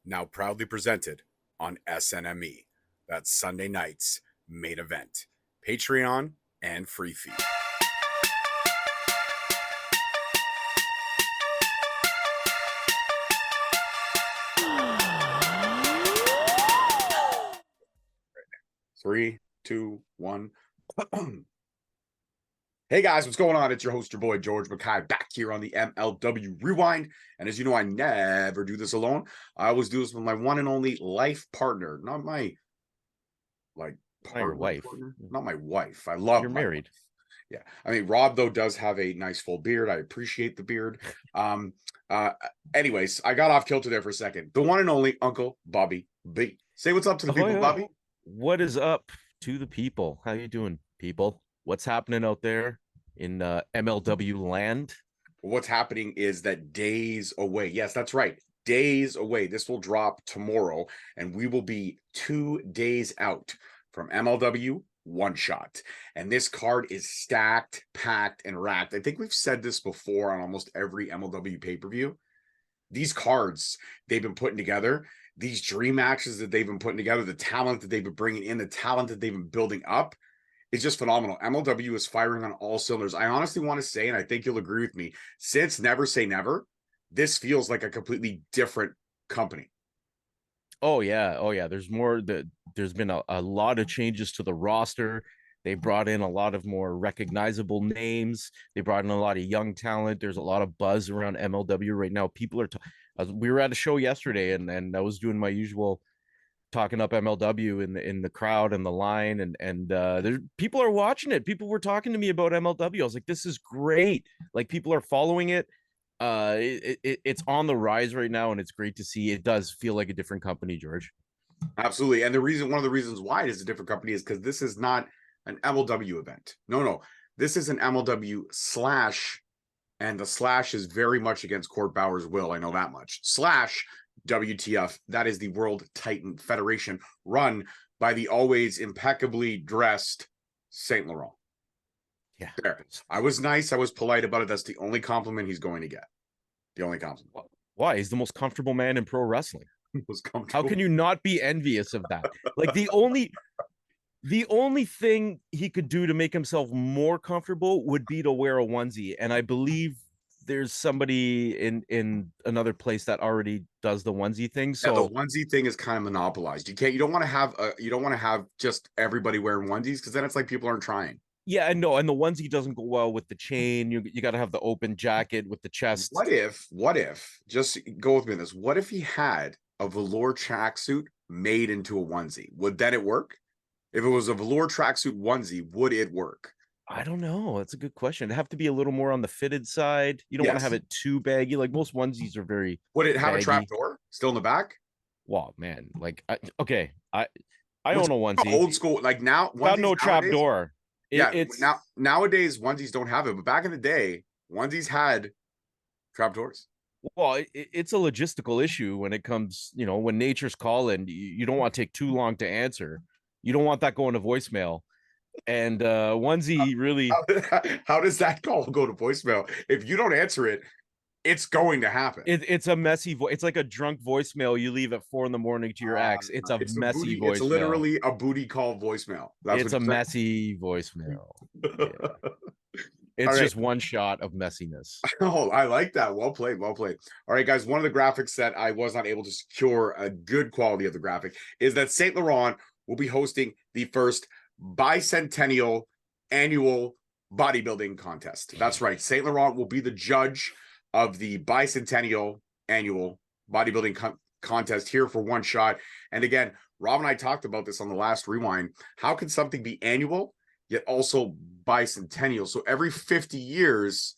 now proudly presented on SNME. That's Sunday night's main event, Patreon and free feed. Three, two, one. Hey guys, what's going on? It's your host, your boy, George Mackay, back here on the MLW Rewind. And as you know, I never do this alone. I always do this with my one and only life partner, not my your wife. partner, not my wife. I love You're my married. wife. Yeah. I mean, Rob, though, does have a nice full beard. I appreciate the beard. Anyways, I got off kilter there for a second. The one and only Uncle Bobby B. Say what's up to the people, yeah. Bobby. What is up to the people? How you doing, people? What's happening out there in MLW land? What's happening is that days away. Yes, that's right. Days away. This will drop tomorrow, and we will be 2 days out from MLW One Shot. And this card is stacked, packed, and racked. I think we've said this before on almost every MLW pay-per-view. These cards they've been putting together, these dream matches that they've been putting together, the talent that they've been bringing in, the talent that they've been building up, it's just phenomenal. MLW is firing on all cylinders. I honestly want to say, and I think you'll agree with me, since Never Say Never, this feels like a completely different company. Oh yeah. There's been a lot of changes to the roster. They brought in a lot of more recognizable names. They brought in a lot of young talent. There's a lot of buzz around MLW right now. People are we were at a show yesterday, and I was doing my usual talking up MLW in the crowd and the line, and there people are watching it. People were talking to me about MLW. I was like, this is great. Like, people are following it. It's on the rise right now, and it's great to see. It does feel like a different company, George. Absolutely. And one of the reasons why it is a different company is because this is not an MLW event. No. This is an MLW slash, and the slash is very much against Court Bauer's will. I know that much. Slash WTF, that is the World Titan Federation, run by the always impeccably dressed Saint Laurent. Yeah. There. I was nice. I was polite about it. That's the only compliment he's going to get. The only compliment. Why? He's the most comfortable man in pro wrestling. How can you not be envious of that? Like, the only thing he could do to make himself more comfortable would be to wear a onesie. And I believe there's somebody in another place that already does the onesie thing. So yeah, the onesie thing is kind of monopolized. You don't want to have just everybody wearing onesies, because then it's like people aren't trying. Yeah, and the onesie doesn't go well with the chain. You got to have the open jacket with the chest. What if, just go with me on this, what if he had a velour tracksuit made into a onesie? Would it work? If it was a velour tracksuit onesie, would it work? I don't know. That's a good question. It'd have to be a little more on the fitted side. You don't want to have it too baggy. Like, most onesies are very Would it have baggy. a trap door still in the back? Wow, man. Like, I own a onesie. Old school, like now. Got no trap door. It's nowadays onesies don't have it, but back in the day, onesies had trap doors. Well, it's a logistical issue when it comes, when nature's calling. You don't want to take too long to answer. You don't want that going to voicemail. And onesie really. How does that call go to voicemail? If you don't answer it, it's going to happen. It's a messy voice. It's like a drunk voicemail you leave at 4 a.m. to your ex. It's messy voicemail. It's literally a booty call voicemail. It's a messy voicemail. Yeah. It's just one shot of messiness. Oh, I like that. Well played. All right, guys. One of the graphics that I was not able to secure a good quality of the graphic is that Saint Laurent will be hosting the first bicentennial annual bodybuilding contest. That's right. Saint Laurent will be the judge of the bicentennial annual bodybuilding contest here for One Shot. And again, Rob and I talked about this on the last Rewind. How can something be annual yet also bicentennial? So every 50 years,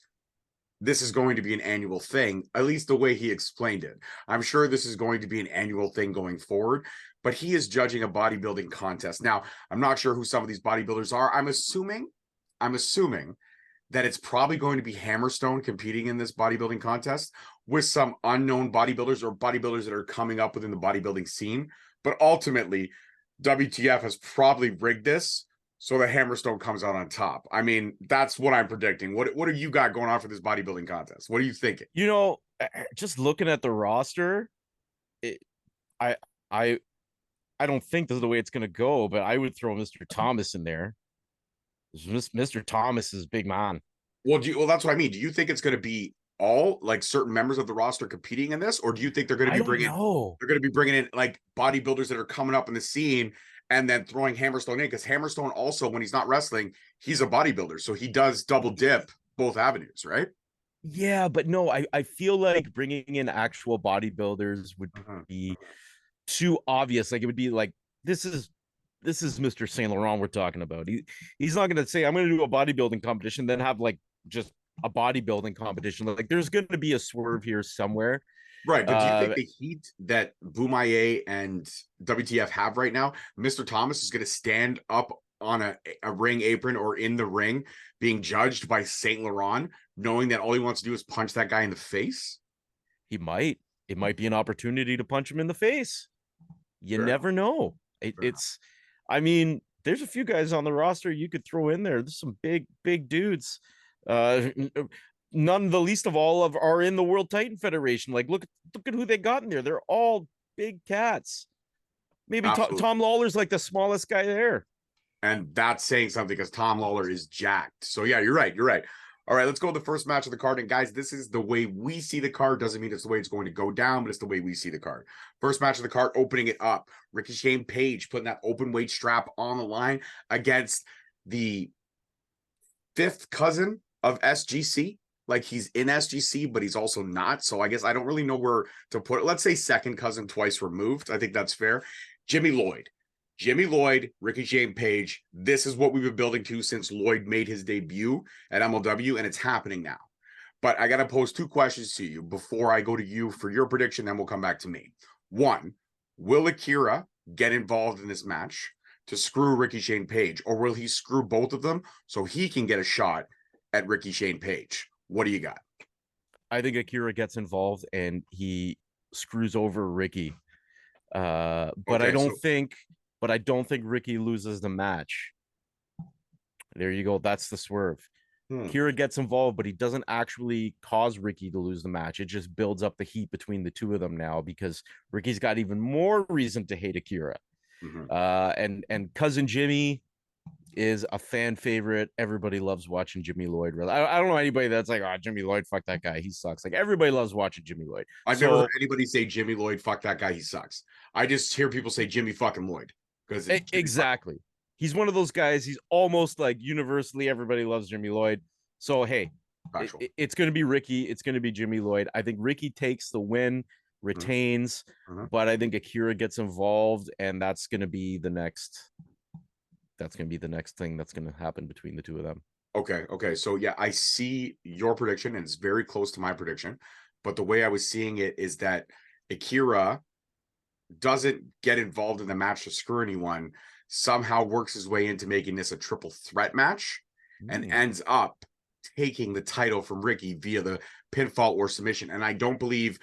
this is going to be an annual thing, at least the way he explained it. I'm sure this is going to be an annual thing going forward, but he is judging a bodybuilding contest. Now, I'm not sure who some of these bodybuilders are. I'm assuming that it's probably going to be Hammerstone competing in this bodybuilding contest with some unknown bodybuilders or bodybuilders that are coming up within the bodybuilding scene. But ultimately, WTF has probably rigged this so the Hammerstone comes out on top. I mean, that's what I'm predicting. What have you got going on for this bodybuilding contest? What are you thinking? Just looking at the roster, I I I don't think this is the way it's gonna go, but I would throw Mr. Thomas in there. Mr. Thomas is big man. Well, that's what I mean. Do you think it's going to be all like certain members of the roster competing in this, or do you think they're going to I be don't bringing know. they're going to be bringing in like bodybuilders that are coming up in the scene and then throwing Hammerstone in? Because Hammerstone also, when he's not wrestling, he's a bodybuilder, so he does double dip both avenues, right? Yeah, but no, I feel like bringing in actual bodybuilders would Uh-huh. be too obvious. Like it would be like this is Mr. Saint Laurent we're talking about. He's not going to say I'm going to do a bodybuilding competition, then have like just a bodybuilding competition. Like there's going to be a swerve here somewhere. Right, but do you think Uh, the heat that Bumaye and WTF have right now, Mr. Thomas is going to stand up on a ring apron or in the ring being judged by Saint Laurent, knowing that all he wants to do is punch that guy in the face? he might. It might be an opportunity to punch him in the face. You Fair enough. never know. Fair enough. It's, I mean, there's a few guys on the roster you could throw in there. There's some big dudes. Uh, None the least of all of are in the World Titan Federation. Like, look at who they got in there. They're all big cats. Maybe Absolutely. Tom Lawler's like the smallest guy there. And that's saying something because Tom Lawlor is jacked. So yeah, you're right. You're right. All right, let's go to the first match of the card. And guys, this is the way we see the card. Doesn't mean it's the way it's going to go down, but it's the way we see the card. First match of the card, opening it up. Rickey Page putting that open weight strap on the line against the fifth cousin of SGC. Like he's in SGC, but he's also not. So I guess I don't really know where to put it. Let's say second cousin twice removed. I think that's fair. Jimmy Lloyd, Rickey Page. This is what we've been building to since Lloyd made his debut at MLW, and it's happening now. But I got to pose two questions to you before I go to you for your prediction, then we'll come back to me. One, will Akira get involved in this match to screw Rickey Page, or will he screw both of them so he can get a shot at Rickey Page? What do you got? I think Akira gets involved and he screws over Rickey. But Okay, I don't so think Rickey loses the match. There you go. That's the swerve. Kira gets involved, but he doesn't actually cause Rickey to lose the match. It just builds up the heat between the two of them now because Rickey's got even more reason to hate Akira. And cousin Jimmy is a fan favorite. Everybody loves watching Jimmy Lloyd. I don't know anybody that's like, oh, Jimmy Lloyd, fuck that guy, he sucks. Like everybody loves watching Jimmy Lloyd. I've never heard anybody say Jimmy Lloyd, fuck that guy, he sucks. I just hear people say Jimmy fucking Lloyd because exactly. He's one of those guys. He's almost like universally everybody loves Jimmy Lloyd. So hey, it's going to be Rickey. It's going to be Jimmy Lloyd. I think Rickey takes the win, retains, but I think Akira gets involved, and that's going to be the next. That's going to be the next thing that's going to happen between the two of them. Okay. So yeah, I see your prediction, and it's very close to my prediction. But the way I was seeing it is that Akira doesn't get involved in the match to screw anyone, somehow works his way into making this a triple threat match and ends up taking the title from Rickey via the pinfall or submission. And I believe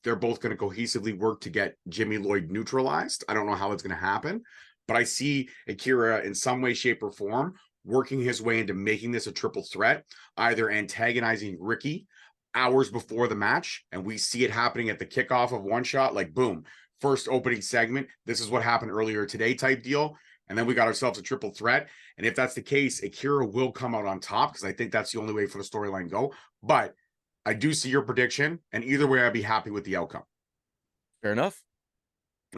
they're both going to cohesively work to get Jimmy Lloyd neutralized. I don't know how that's going to happen, but I see Akira in some way, shape, or form working his way into making this a triple threat, either antagonizing Rickey hours before the match, and we see it happening at the kickoff of One Shot, like boom, first opening segment, this is what happened earlier today type deal, and then we got ourselves a triple threat. And if that's the case, Akira will come out on top because I think that's the only way for the storyline to go. But I do see your prediction, and either way, I'd be happy with the outcome. Fair enough.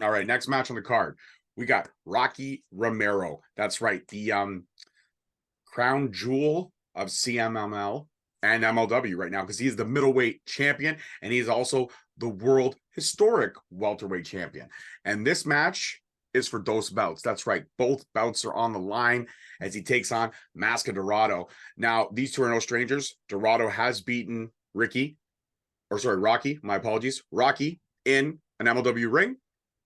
All right, next match on the card, we got Rocky Romero. That's right, the crown jewel of CMML and MLW right now, because he's the middleweight champion and he's also the world historic welterweight champion. And this match is for those belts. That's right, both belts are on the line as he takes on Dorada. Now, these two are no strangers. Dorada has beaten Rocky, my apologies, Rocky in an MLW ring.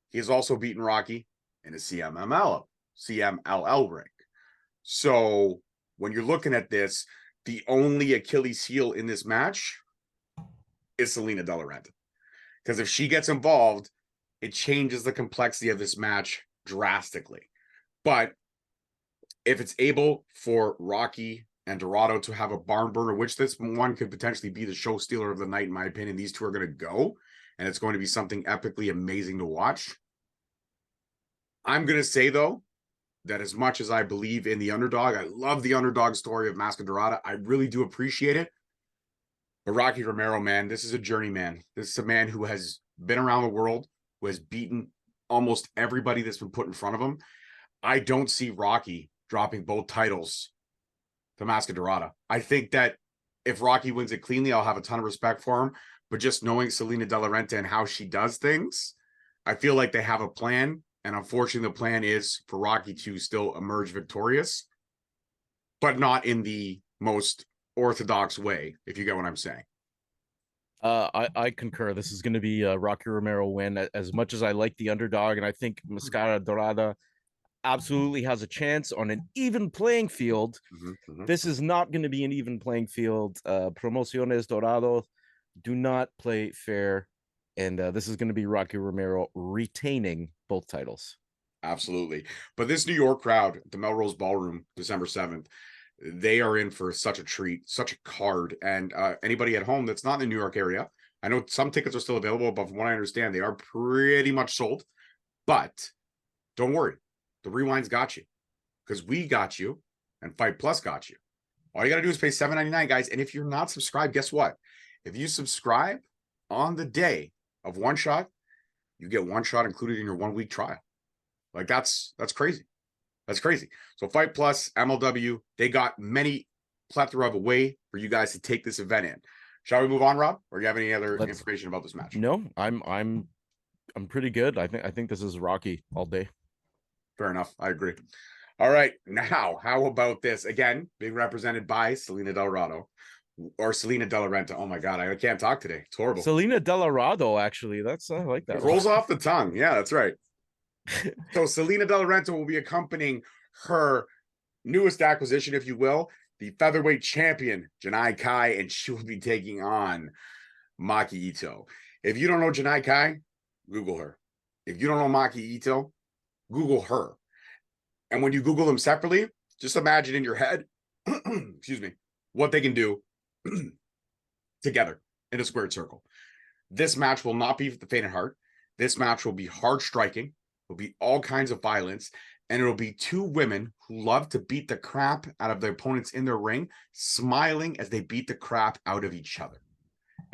He has also beaten Rocky in a CMLL ring. So when you're looking at this, the only Achilles heel in this match is Salina de la Renta. Because if she gets involved, it changes the complexity of this match drastically. But if it's able for Rocky and Dorado to have a barn burner, which this one could potentially be the show stealer of the night, in my opinion, these two are going to go. and it's going to be something epically amazing to watch. I'm going to say, though, that as much as I believe in the underdog, I love the underdog story of Mascara. I really do appreciate it. But Rocky Romero, man, this is a journeyman. This is a man who has been around the world, who has beaten almost everybody that's been put in front of him. I don't see Rocky dropping both titles to Mascara. I think that if Rocky wins it cleanly, I'll have a ton of respect for him. But just knowing Salina de la Renta and how she does things, I feel like they have a plan. And unfortunately, the plan is for Rocky to still emerge victorious, but not in the most orthodox way, if you get what I'm saying. I concur. This is going to be a Rocky Romero win. As much as I like the underdog, and I think Mascara Dorada absolutely has a chance on an even playing field. This is not going to be an even playing field. Promociones Dorado do not play fair. And this is going to be Rocky Romero retaining both titles. Absolutely. But this New York crowd at the Melrose Ballroom, December 7th, they are in for such a treat, such a card. And anybody at home that's not in the New York area, I know some tickets are still available, but from what I understand, they are pretty much sold. But don't worry, the Rewind's got you, because we got you and Fight Plus got you. All you got to do is pay $7.99, guys. And if you're not subscribed, guess what? If you subscribe on the day of One Shot, you get One Shot included in your 1 week trial. Like that's crazy. That's crazy. So Fight Plus, MLW, they got many plethora of a way for you guys to take this event in. Shall we move on, Rob? Or do you have any other information about this match? No, I'm pretty good. I think this is Rocky all day. Fair enough. I agree. All right. Now, how about this? Again, being represented by Salina Delrado or Salina de la Renta. Oh my God, I can't talk today. It's horrible. Salina Delrado, actually. That's I like that. It rolls off the tongue. Yeah, that's right. So Salina de la Renta will be accompanying her newest acquisition, if you will, the featherweight champion, Janai Kai, and she will be taking on Maki Itoh. If you don't know Janai Kai, Google her. If you don't know Maki Itoh, Google her. And when you Google them separately, just imagine in your head, excuse me, what they can do together in a squared circle. This match will not be for the faint of heart. This match will be hard striking. Will be all kinds of violence, and it'll be two women who love to beat the crap out of their opponents in their ring, smiling as they beat the crap out of each other.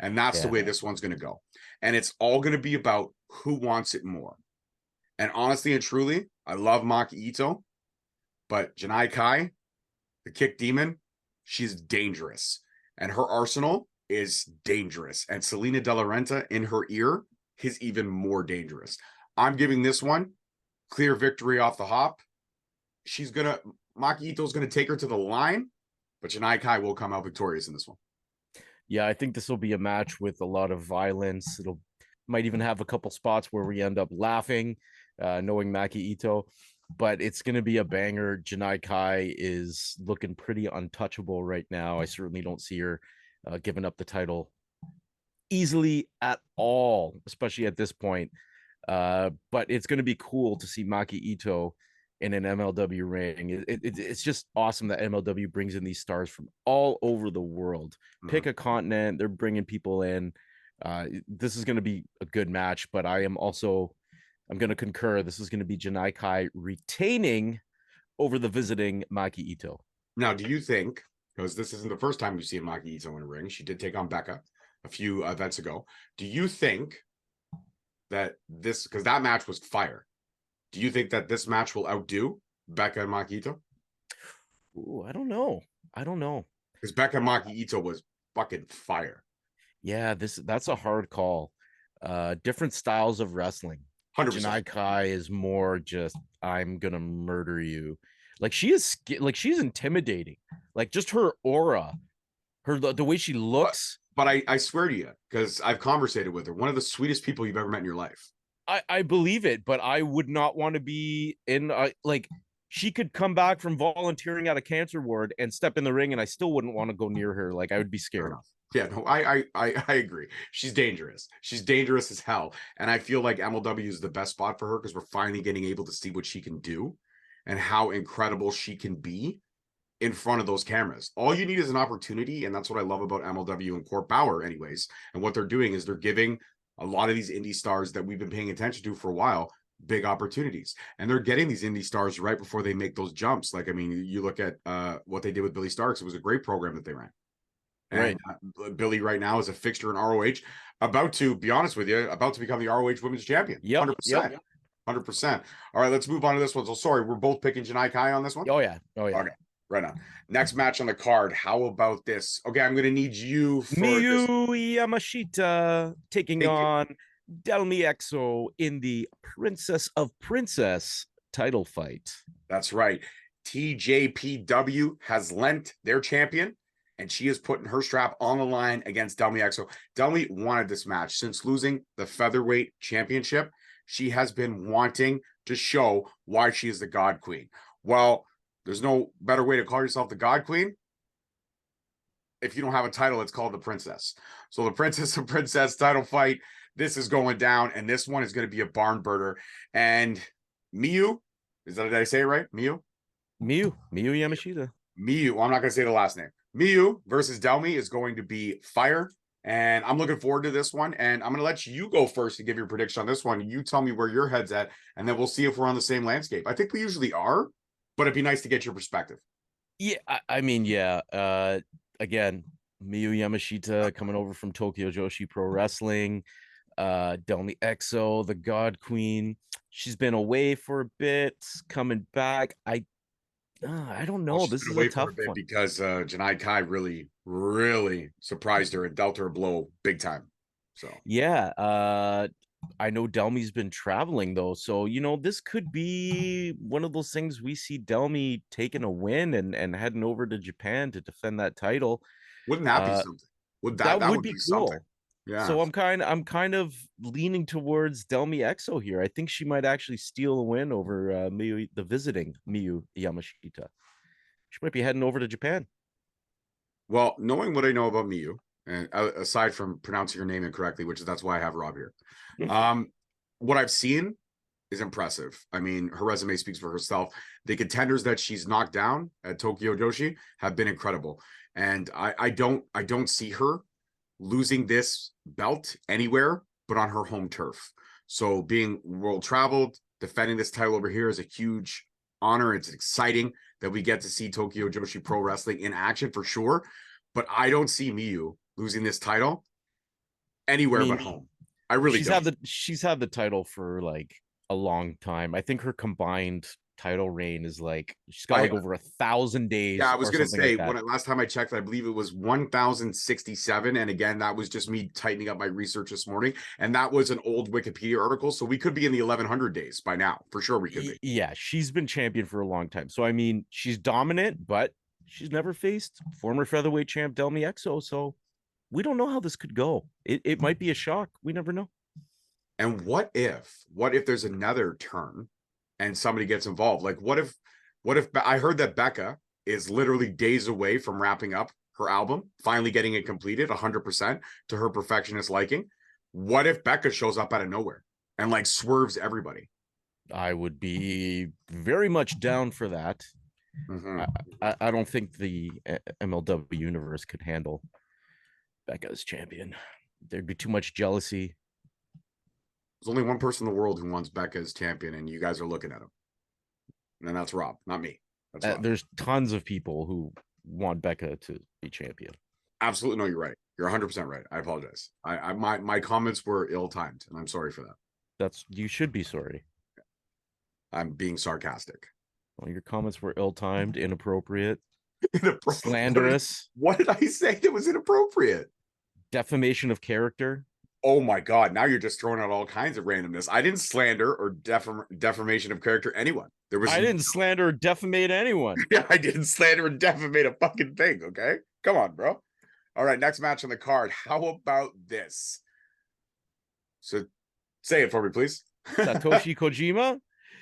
And that's the way this one's going to go. And it's all going to be about who wants it more. And honestly and truly, I love Maki Itoh, but Janai Kai, the kick demon, she's dangerous. And her arsenal is dangerous. And Salina de la Renta in her ear is even more dangerous. I'm giving this one clear victory off the hop. Maki Itoh's gonna take her to the line, but Janai Kai will come out victorious in this one. Yeah, I think this will be a match with a lot of violence. Might even have a couple spots where we end up laughing, knowing Maki Itoh, but it's gonna be a banger. Janai Kai is looking pretty untouchable right now. I certainly don't see her giving up the title easily at all, especially at this point. But it's going to be cool to see Maki Itoh in an MLW ring. It's just awesome that MLW brings in these stars from all over the world. Pick a continent, they're bringing people in. This is going to be a good match, but I'm going to concur. This is going to be Janai Kai retaining over the visiting Maki Itoh. Now, do you think, because this isn't the first time you've seen Maki Itoh in a ring, she did take on Becca a few events ago. Do you think that this, because that match was fire, do you think that this match will outdo Becca and Maki Itoh? Ooh, I don't know. Because Becca and Maki Itoh was fucking fire. Yeah, that's a hard call. Different styles of wrestling. 100%. Janai Kai is more just, I'm gonna murder you. Like she's intimidating. Like just her aura, the way she looks. But I swear to you, because I've conversated with her, one of the sweetest people you've ever met in your life. I believe it, but I would not want to be in like she could come back from volunteering at a cancer ward and step in the ring, and I still wouldn't want to go near her. Like I would be scared. Yeah, no, I agree. She's dangerous. She's dangerous as hell. And I feel like MLW is the best spot for her because we're finally getting able to see what she can do and how incredible she can be in front of those cameras. All you need is an opportunity, and that's what I love about MLW and Court Bauer anyways. And what they're doing is they're giving a lot of these indie stars that we've been paying attention to for a while, big opportunities. And they're getting these indie stars right before they make those jumps. Like, I mean, you look at what they did with Billy Starks. It was a great program that they ran. And Billy right now is a fixture in ROH, about to be honest with you, about to become the ROH Women's Champion. 100%. 100%. All right, let's move on to this one. So sorry, we're both picking Janai Kai on this one. Oh yeah. Okay, right on. Next match on the card. How about this? Okay, I'm going to need you for Miyu this. Yamashita taking on Delmi EXO in the Princess of Princess title fight. That's right. TJPW has lent their champion, and she is putting her strap on the line against Delmi EXO. Delmi wanted this match since losing the Featherweight Championship. She has been wanting to show why she is the God Queen. Well, there's no better way to call yourself the God Queen. If you don't have a title, it's called the Princess. So the Princess of Princess title fight, this is going down, and this one is going to be a barn burner. And Miyu, did I say it right? Miyu Yamashita. Miyu, well, I'm not going to say the last name. Miyu versus Delmi is going to be fire. And I'm looking forward to this one. And I'm going to let you go first to give your prediction on this one. You tell me where your head's at, and then we'll see if we're on the same landscape. I think we usually are, but it'd be nice to get your perspective. Yeah, I mean, yeah. Again, Miyu Yamashita coming over from Tokyo Joshi Pro Wrestling. Delmi EXO, the God Queen. She's been away for a bit, coming back. I don't know. This is a tough one because Janai Kai really surprised her and dealt her a blow big time. So yeah, I know Delmi's been traveling though, so you know this could be one of those things we see Delmi taking a win and heading over to Japan to defend that title. Wouldn't that be something? That would be cool. Something. Yeah. So I'm kind of leaning towards Delmi EXO here. I think she might actually steal a win over Miyu, the visiting Miyu Yamashita. She might be heading over to Japan. Well, knowing what I know about Miyu, and aside from pronouncing her name incorrectly, that's why I have Rob here. What I've seen is impressive. I mean, her resume speaks for herself. The contenders that she's knocked down at Tokyo Joshi have been incredible, and I don't see her losing this belt anywhere but on her home turf. So being world traveled, defending this title over here is a huge honor. It's exciting that we get to see Tokyo Joshi Pro Wrestling in action for sure. But I don't see Miyu losing this title anywhere but home. I really don't. She's had the title for like a long time. I think her combined title reign is like she's got like over 1,000 days. Yeah, I was gonna say last time I checked, I believe it was 1,067. And again, that was just me tightening up my research this morning. And that was an old Wikipedia article. So we could be in the 1,100 days by now. For sure we could be. Yeah, she's been champion for a long time. So I mean, she's dominant, but she's never faced former featherweight champ Delmi EXO. So we don't know how this could go. It might be a shock. We never know. And what if there's another turn and somebody gets involved? Like what if I heard that Becca is literally days away from wrapping up her album, finally getting it completed 100% to her perfectionist liking. What if Becca shows up out of nowhere and like swerves everybody? I would be very much down for that. I don't think the MLW universe could handle Becca as champion. There'd be too much jealousy. There's only one person in the world who wants Becca as champion, and you guys are looking at him. And that's Rob, not me. There's tons of people who want Becca to be champion. Absolutely. No, you're right. You're 100% right. I apologize. My comments were ill-timed, and I'm sorry for that. You should be sorry. I'm being sarcastic. Well, your comments were ill-timed, inappropriate, slanderous. What did I say that was inappropriate? Defamation of character. Oh my God. Now you're just throwing out all kinds of randomness. I didn't slander or defamation of character anyone. I didn't slander or defamate anyone. Yeah, I didn't slander or defamate a fucking thing. Okay. Come on, bro. All right. Next match on the card. How about this? So say it for me, please. Satoshi Kojima.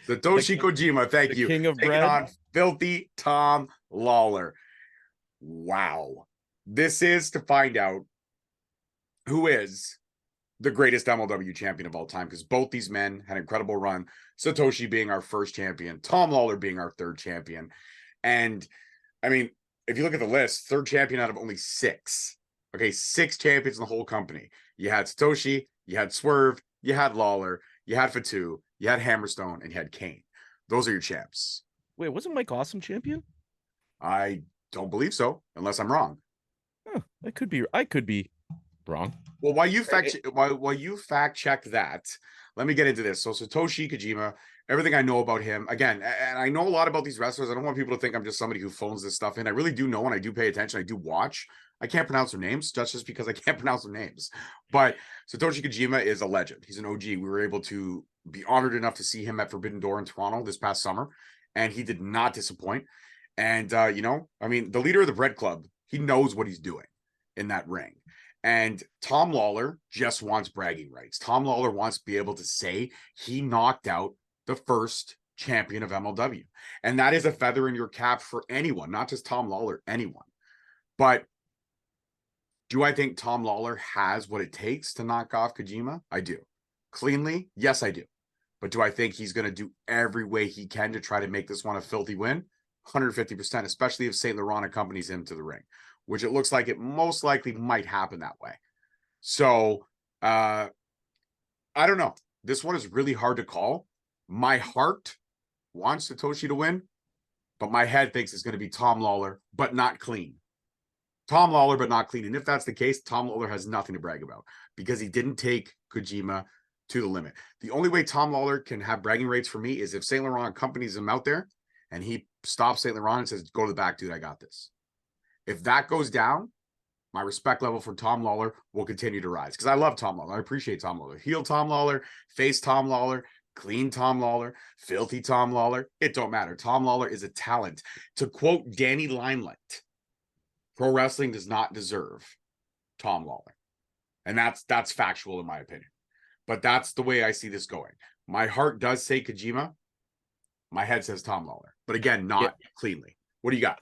Kojima. Thank you. King of Taking bread. on Filthy Tom Lawlor. Wow. This is to find out who is the greatest MLW champion of all time, because both these men had an incredible run. Satoshi being our first champion, Tom Lawlor being our third champion. And I mean, if you look at the list, third champion out of only 6. Okay, 6 champions in the whole company. You had Satoshi, You had Swerve, you had Lawlor, you had Fatu, you had Hammerstone, and you had Kane. Those are your champs. Wait, wasn't Mike Awesome champion? I don't believe so, unless I'm wrong. Huh, I could be wrong. Well, while you fact check that, let me get into this. So Satoshi Kojima, everything I know about him, again, and I know a lot about these wrestlers. I don't want people to think I'm just somebody who phones this stuff in. I really do know, and I do pay attention. I do watch. I can't pronounce their names just because I can't pronounce their names. But Satoshi Kojima is a legend. He's an OG. We were able to be honored enough to see him at Forbidden Door in Toronto this past summer, and he did not disappoint. And you know, I mean, the leader of the Bread Club, he knows what he's doing in that ring. And Tom Lawlor just wants bragging rights. Tom Lawlor wants to be able to say he knocked out the first champion of MLW. And that is a feather in your cap for anyone, not just Tom Lawlor, anyone. But do I think Tom Lawlor has what it takes to knock off Kojima? I do. Cleanly? Yes, I do. But do I think he's going to do every way he can to try to make this one a filthy win? 150%, especially if St. Laurent accompanies him to the ring, which it looks like it most likely might happen that way. So, I don't know. This one is really hard to call. My heart wants Satoshi to win, but my head thinks it's going to be Tom Lawlor, but not clean. Tom Lawlor, but not clean. And if that's the case, Tom Lawlor has nothing to brag about because he didn't take Kojima to the limit. The only way Tom Lawlor can have bragging rates for me is if St. Laurent accompanies him out there and he stops St. Laurent and says, go to the back, dude, I got this. If that goes down, my respect level for Tom Lawlor will continue to rise because I love Tom Lawlor. I appreciate Tom Lawlor. Heel Tom Lawlor, face Tom Lawlor, clean Tom Lawlor, filthy Tom Lawlor. It don't matter. Tom Lawlor is a talent. To quote Danny Limelight, pro wrestling does not deserve Tom Lawlor. And that's factual in my opinion. But that's the way I see this going. My heart does say Kojima. My head says Tom Lawlor. But again, not cleanly. What do you got?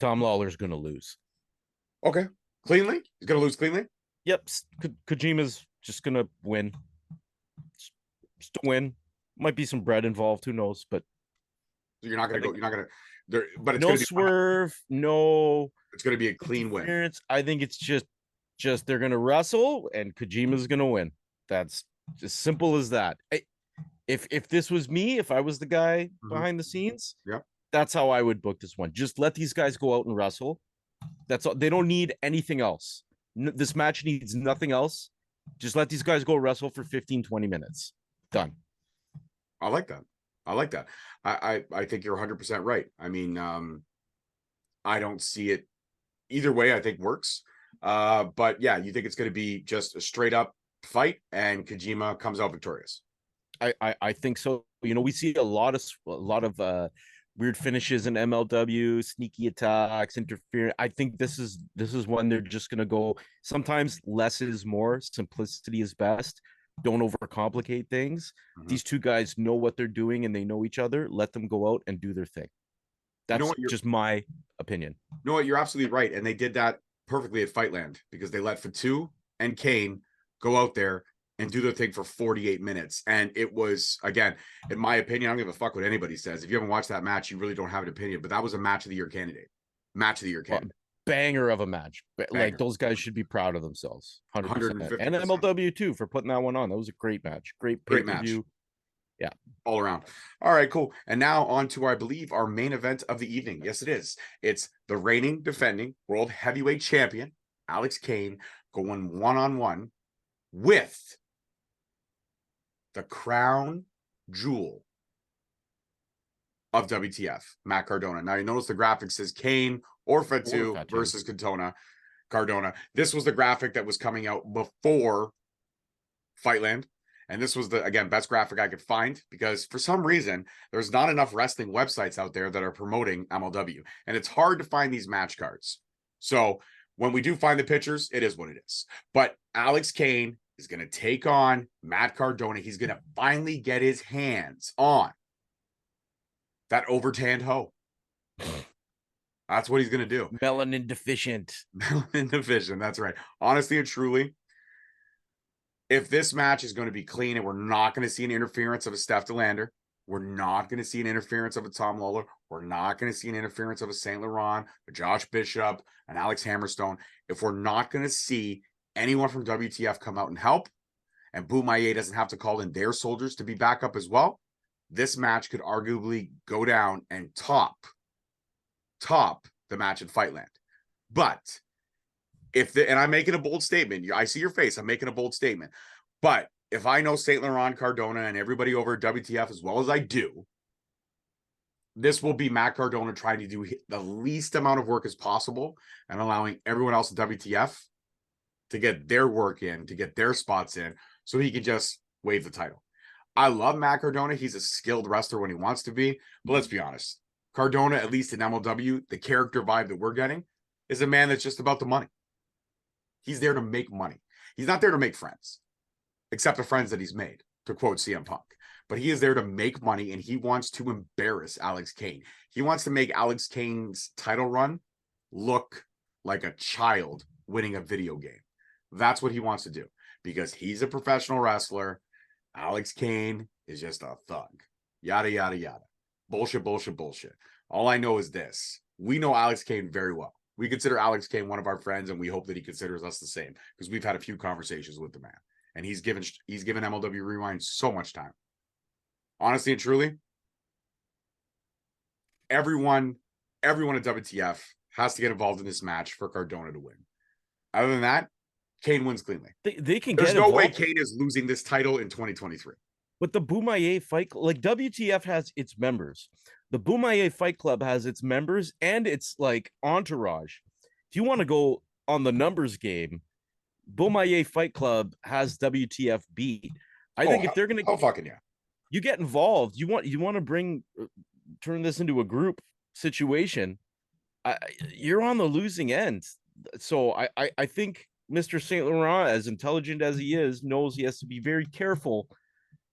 Tom Lawlor's going to lose. Okay. Cleanly? He's going to lose cleanly? Yep. Kojima's just going to win. Just a win. Might be some bread involved. Who knows? But so you're not going to go. You're not going to. But it's no gonna be swerve. No. It's going to be a clean win. I think it's just they're going to wrestle and Kojima's going to win. That's as simple as that. If this was me, if I was the guy behind the scenes, that's how I would book this one. Just let these guys go out and wrestle. That's all. They don't need anything else. This match needs nothing else. Just let these guys go wrestle for 15, 20 minutes. Done. I like that. I think you're 100% right. I mean, I don't see it either way. I think works. But yeah, you think it's going to be just a straight up fight and Kojima comes out victorious. I think so. You know, we see a lot of weird finishes in MLW, sneaky attacks, interference. I think this is when they're just gonna go. Sometimes less is more. Simplicity is best. Don't overcomplicate things. These two guys know what they're doing and they know each other. Let them go out and do their thing. That's just my opinion. You know what? You're absolutely right. And they did that perfectly at Fightland because they let Fatu and Kane go out there and do their thing for 48 minutes. And it was, again, in my opinion, I don't give a fuck what anybody says. If you haven't watched that match, you really don't have an opinion. But that was a match of the year candidate. Banger of a match. Banger. Like, those guys should be proud of themselves. 100%. And MLW too for putting that one on. That was a great match. Great pay-per-view. Match. Yeah. All around. All right, cool. And now on to, I believe, our main event of the evening. Yes, it is. It's the reigning, defending World Heavyweight Champion, Alex Kane, going one-on-one with the crown jewel of WTF, Matt Cardona. Now, you notice the graphic says Kane or Fatu versus Cardona. This was the graphic that was coming out before Fightland. And this was the, again, best graphic I could find because for some reason, there's not enough wrestling websites out there that are promoting MLW. And it's hard to find these match cards. So when we do find the pictures, it is what it is. But Alex Kane is going to take on Matt Cardona. He's going to finally get his hands on that overtanned hoe. That's what he's going to do. Melanin deficient. Melanin deficient. That's right. Honestly and truly, if this match is going to be clean and we're not going to see an interference of a Steph DeLander, we're not going to see an interference of a Tom Lawlor, we're not going to see an interference of a St. Laurent, a Josh Bishop, an Alex Hammerstone. If we're not going to see anyone from WTF come out and help, and Bumaye doesn't have to call in their soldiers to be back up as well, this match could arguably go down and top the match in Fightland. But and I'm making a bold statement. I see your face. I'm making a bold statement. But if I know Saint Laurent, Cardona, and everybody over at WTF as well as I do, this will be Matt Cardona trying to do the least amount of work as possible and allowing everyone else at WTF to get their work in, to get their spots in, so he can just wave the title. I love Matt Cardona. He's a skilled wrestler when he wants to be. But let's be honest. Cardona, at least in MLW, the character vibe that we're getting is a man that's just about the money. He's there to make money. He's not there to make friends, except the friends that he's made, to quote CM Punk. But he is there to make money, and he wants to embarrass Alex Kane. He wants to make Alex Kane's title run look like a child winning a video game. That's what he wants to do, because he's a professional wrestler. Alex Kane is just a thug. Yada, yada, yada. Bullshit, bullshit, bullshit. All I know is this. We know Alex Kane very well. We consider Alex Kane one of our friends, and we hope that he considers us the same, because we've had a few conversations with the man, and he's given MLW Rewind so much time. Honestly and truly, everyone at WTF has to get involved in this match for Cardona to win. Other than that, Kane wins cleanly. They can There's get no involved. way Kane is losing this title in 2023. But the Bumaye Fight, like WTF has its members. The Bumaye Fight Club has its members and its like entourage. If you want to go on the numbers game, Bumaye Fight Club has WTF beat. I think if they're gonna, fucking yeah, you get involved. You want to turn this into a group situation. You're on the losing end. So I think Mr. Saint Laurent, as intelligent as he is, knows he has to be very careful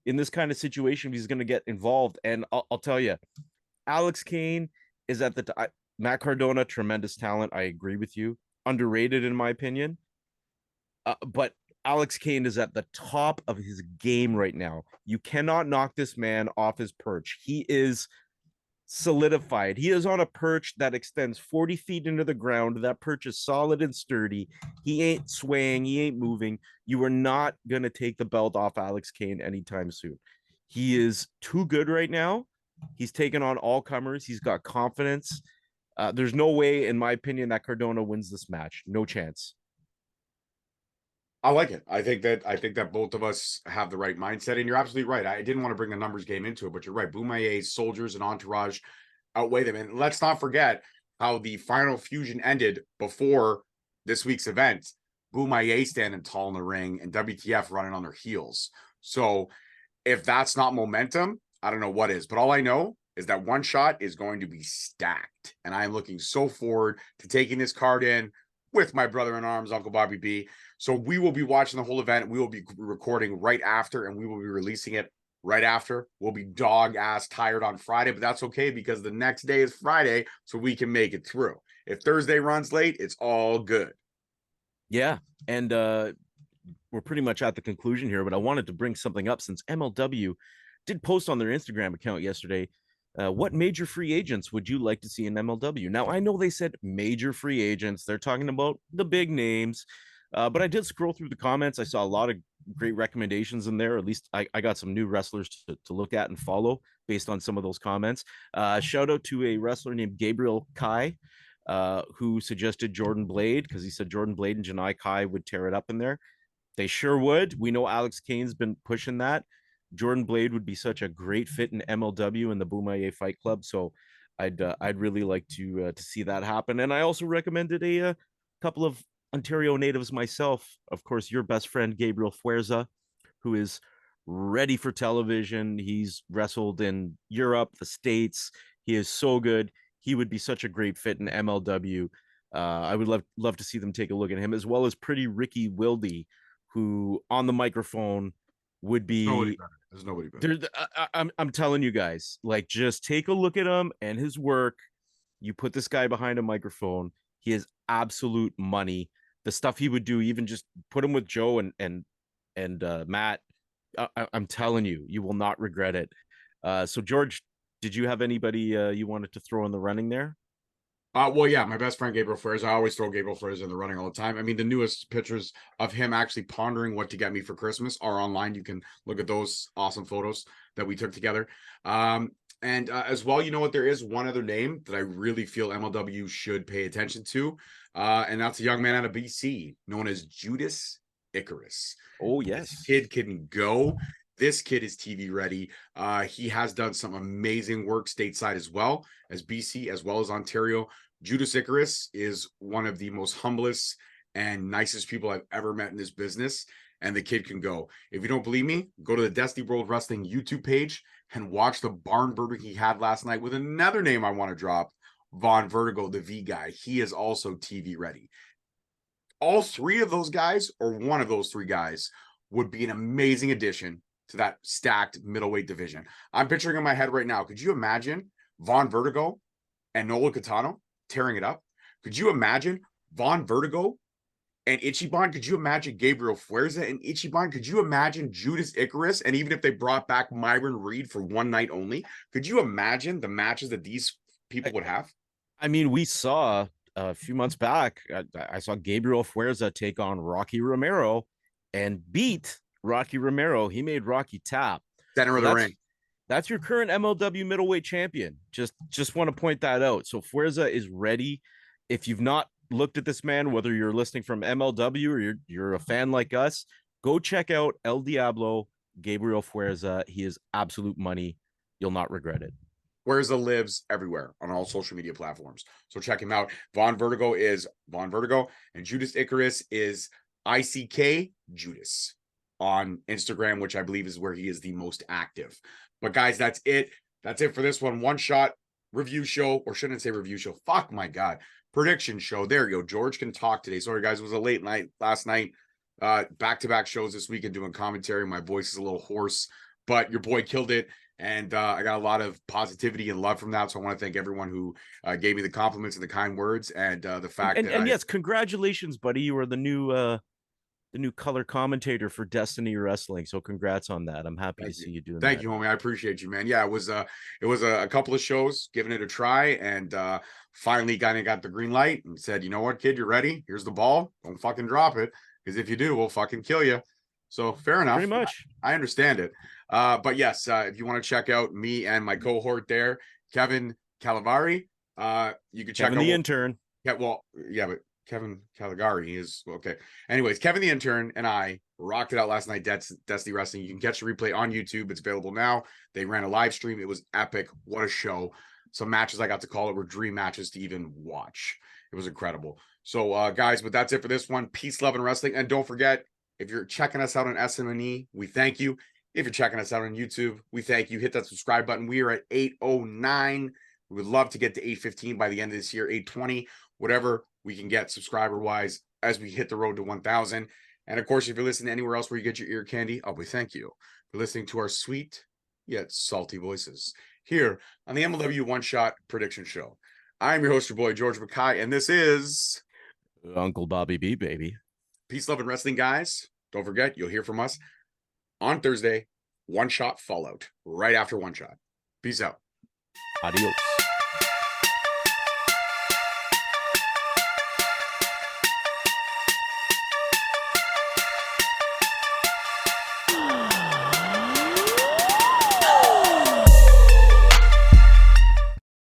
in this kind of situation if he's going to get involved. And I'll tell you, Alex Kane is at the Matt Cardona, tremendous talent. I agree with you. Underrated in my opinion. But Alex Kane is at the top of his game right now. You cannot knock this man off his perch. He is solidified. He is on a perch that extends 40 feet into the ground. That perch is solid and sturdy. He ain't swaying. He ain't moving. You are not going to take the belt off Alex Kane anytime soon. He is too good right now. He's taken on all comers. He's got confidence. There's no way, in my opinion, that Cardona wins this match. No chance. I like it. I think that both of us have the right mindset, and you're absolutely right. I didn't want to bring the numbers game into it, but you're right. Bumaye's soldiers and entourage outweigh them. And let's not forget how the final fusion ended before this week's event. Bumaye standing tall in the ring and WTF running on their heels. So if that's not momentum, I don't know what is. But all I know is that One Shot is going to be stacked. And I am looking so forward to taking this card in with my brother-in-arms, Uncle Bobby B. So we will be watching the whole event. We will be recording right after, and we will be releasing it right after. We'll be dog-ass tired on Friday, but that's okay because the next day is Friday, so we can make it through. If Thursday runs late, it's all good. Yeah, and we're pretty much at the conclusion here, but I wanted to bring something up since MLW did post on their Instagram account yesterday. What major free agents would you like to see in MLW? Now, I know they said major free agents. They're talking about the big names. But I did scroll through the comments. I saw a lot of great recommendations in there. At least I got some new wrestlers to look at and follow based on some of those comments. Shout out to a wrestler named Gabriel Kai, who suggested Jordan Blade because he said Jordan Blade and Janai Kai would tear it up in there. They sure would. We know Alex Kane's been pushing that. Jordan Blade would be such a great fit in MLW and the Bumaye Fight Club. So I'd really like to see that happen. And I also recommended a couple of Ontario natives myself. Of course, your best friend Gabriel Fuerza, who is ready for television. He's wrestled in Europe, the States. He is so good. He would be such a great fit in MLW. I would love to see them take a look at him, as well as pretty Rickey Wilde, who on the microphone would be nobody better. There's nobody better. I'm telling you guys, like, just take a look at him and his work. You put this guy behind a microphone, he is absolute money. The stuff he would do, even just put him with Joe and Matt. I'm telling you, you will not regret it. So George, did you have anybody you wanted to throw in the running there? Well, yeah, my best friend Gabriel Flores. I always throw Gabriel Flores in the running all the time. I mean, the newest pictures of him actually pondering what to get me for Christmas are online. You can look at those awesome photos that we took together. And as well, you know what? There is one other name that I really feel MLW should pay attention to, and that's a young man out of BC known as Judas Icarus. Oh This yes. kid can go. This kid is TV ready. He has done some amazing work stateside as well as BC, as well as Ontario. Judas Icarus is one of the most humblest and nicest people I've ever met in this business. And the kid can go. If you don't believe me, go to the Destiny World Wrestling YouTube page and watch the barn burner he had last night with another name I want to drop, Von Vertigo, the V guy. He is also TV ready. All three of those guys, or one of those three guys, would be an amazing addition to that stacked middleweight division. I'm picturing in my head right now. Could you imagine Von Vertigo and Nola Catano tearing it up? Could you imagine Von Vertigo and Ichiban? Could you imagine Gabriel Fuerza and Ichiban? Could you imagine Judas Icarus? And even if they brought back Myron Reed for one night only, could you imagine the matches that these people would have? I mean, we saw a few months back, I saw Gabriel Fuerza take on Rocky Romero and beat Rocky Romero. He made Rocky tap. Center of the ring. That's your current MLW middleweight champion. Just want to point that out. So Fuerza is ready. If you've not looked at this man, whether you're listening from MLW or you're a fan like us, go check out El Diablo, Gabriel Fuerza. He is absolute money. You'll not regret it. Fuerza lives everywhere on all social media platforms. So check him out. Von Vertigo is Von Vertigo, and Judas Icarus is ICK Judas on Instagram, which I believe is where he is the most active. But guys, that's it. That's it for this one. One shot review show, or shouldn't I say review show? Fuck my God. Prediction show. There you go. George can talk today. Sorry, guys. It was a late night last night. Back-to-back shows this weekend doing commentary. My voice is a little hoarse, but your boy killed it. And I got a lot of positivity and love from that. So I want to thank everyone who gave me the compliments and the kind words, and the fact and yes, congratulations, buddy. You are the new color commentator for Destiny Wrestling. So congrats on that. I'm happy to see you doing that. Thank you, homie. I appreciate you, man. Yeah, it was a couple of shows, giving it a try, and finally kind of got the green light and said, you know what, kid, you're ready. Here's the ball. Don't fucking drop it, because if you do, we'll fucking kill you. So fair enough. Pretty much. I understand it. But yes, if you want to check out me and my cohort there, Kevin Calavari, you can check Kevin out the intern. Yeah, well, yeah, but Kevin Caligari is okay. Anyways, Kevin the intern and I rocked it out last night. Destiny Wrestling. You can catch the replay on YouTube. It's available now. They ran a live stream. It was epic. What a show. Some matches I got to call it were dream matches to even watch. It was incredible. So, guys, but that's it for this one. Peace, love, and wrestling. And don't forget, if you're checking us out on SMNE, we thank you. If you're checking us out on YouTube, we thank you. Hit that subscribe button. We are at 809. We would love to get to 815 by the end of this year, 820, whatever we can get subscriber-wise as we hit the road to 1,000. And, of course, if you're listening anywhere else where you get your ear candy, we thank you for listening to our sweet yet salty voices here on the MLW One Shot Prediction Show. I'm your host, your boy, George Mackay, and this is Uncle Bobby B, baby. Peace, love, and wrestling, guys. Don't forget, you'll hear from us on Thursday, One Shot Fallout, right after One Shot. Peace out. Adios.